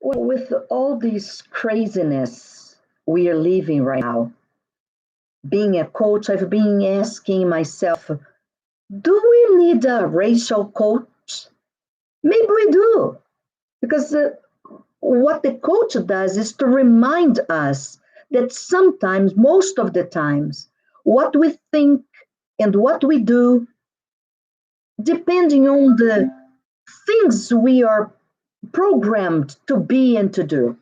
Well, with all this craziness we are living right now, being a coach, I've been asking myself, do we need a racial coach? Maybe we do, because what the coach does is to remind us that sometimes, most of the times, what we think and what we do, depending on the things we are programmed to be and to do.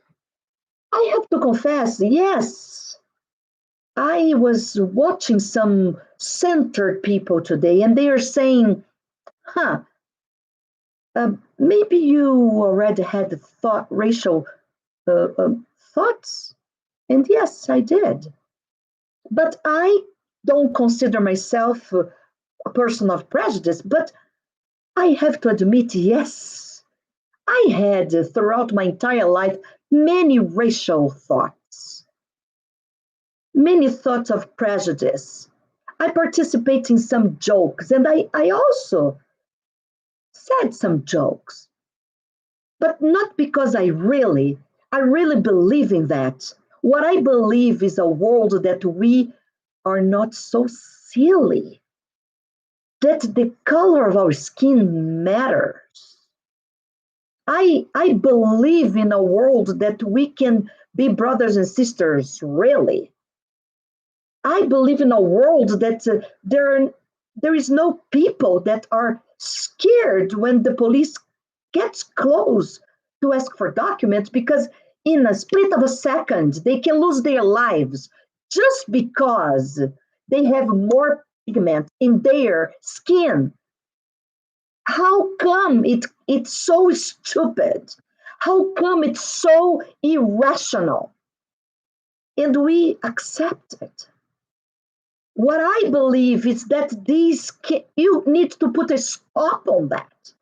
I have to confess, yes, I was watching some centered people today, and they are saying, huh, maybe you already had racial thoughts. And yes, I did. But I don't consider myself a person of prejudice, but I have to admit, yes, I had throughout my entire life many racial thoughts, many thoughts of prejudice. I participate in some jokes, and I also said some jokes, but not because I really believe in that. What I believe is a world that we are not so silly, that the color of our skin matters. I believe in a world that we can be brothers and sisters, really. I believe in a world that there is no people that are scared when the police gets close to ask for documents, because in a split of a second they can lose their lives just because they have more pigment in their skin. How come it's so stupid? How come it's so irrational? And we accept it. What I believe is that you need to put a stop on that.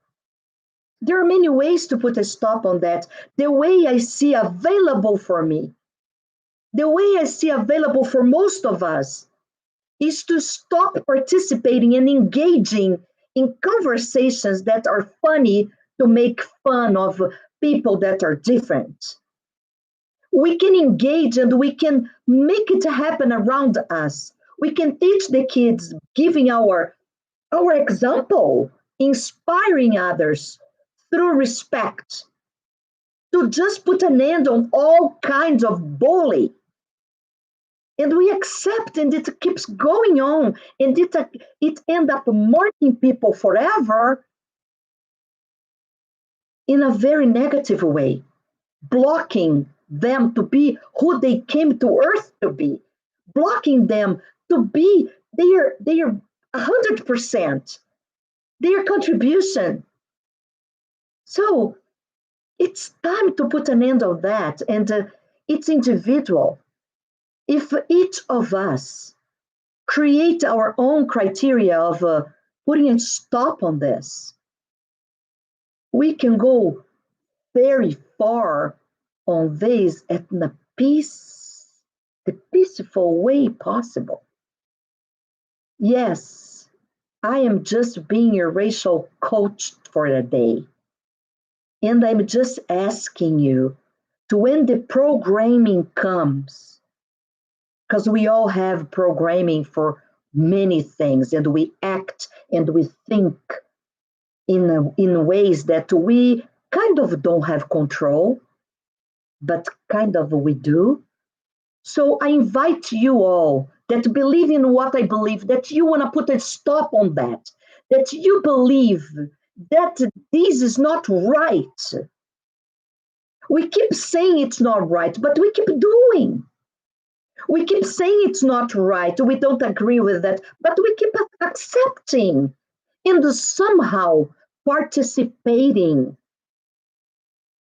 There are many ways to put a stop on that. The way I see available for me, the way I see available for most of us, is to stop participating and engaging in conversations that are funny to make fun of people that are different. We can engage and we can make it happen around us. We can teach the kids, giving our example, inspiring others through respect, to just put an end on all kinds of bullying. And we accept, and it keeps going on, and it ends up marking people forever in a very negative way, blocking them to be who they came to earth to be, blocking them to be their 100%, their contribution. So it's time to put an end on that, and it's individual. If each of us create our own criteria of putting a stop on this, we can go very far on this at the peaceful way possible. Yes, I am just being your racial coach for the day. And I'm just asking you to, when the programming comes, because we all have programming for many things, and we act and we think in ways that we kind of don't have control, but kind of we do. So I invite you all that believe in what I believe, that you want to put a stop on that you believe that this is not right. We keep saying it's not right, but we keep doing. We keep saying it's not right, we don't agree with that, but we keep accepting and somehow participating,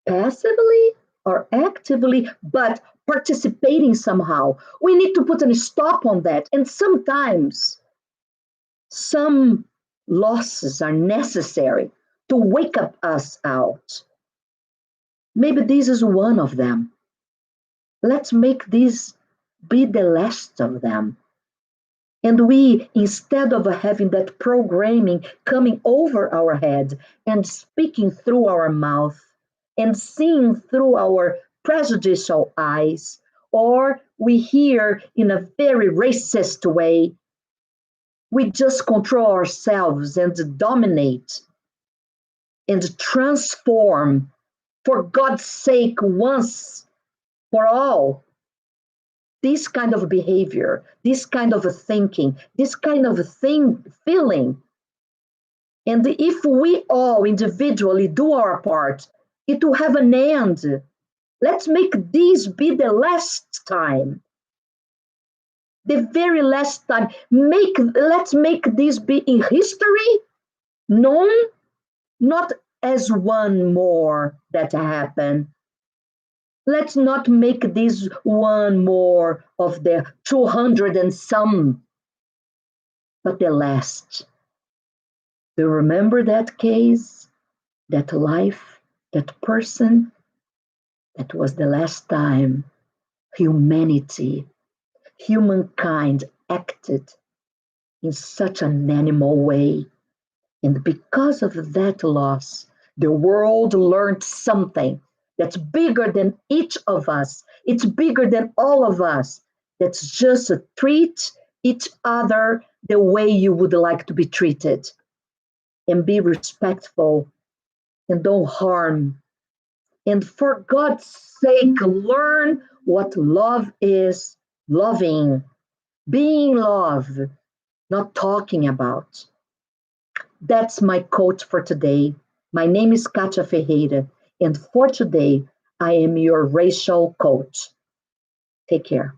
passively or actively, but participating somehow. We need to put a stop on that. And sometimes some losses are necessary to wake up us out. Maybe this is one of them. Let's make this be the last of them. And we, instead of having that programming coming over our head and speaking through our mouth, and seeing through our prejudicial eyes, or we hear in a very racist way, we just control ourselves and dominate and transform, for God's sake, once for all, this kind of behavior, this kind of thinking, this kind of feeling. And if we all individually do our part, it will have an end. Let's make this be the last time. The very last time. Let's make this be in history known, not as one more that happened. Let's not make this one more of the 200 and some, but the last. Do you remember that case, that life, that person? That was the last time humanity, humankind acted in such an animal way. And because of that loss, the world learned something that's bigger than each of us. It's bigger than all of us. That's just to treat each other the way you would like to be treated. And be respectful and don't harm. And for God's sake, learn what love is, loving, being love, not talking about. That's my quote for today. My name is Katia Ferreira, and for today, I am your racial coach. Take care.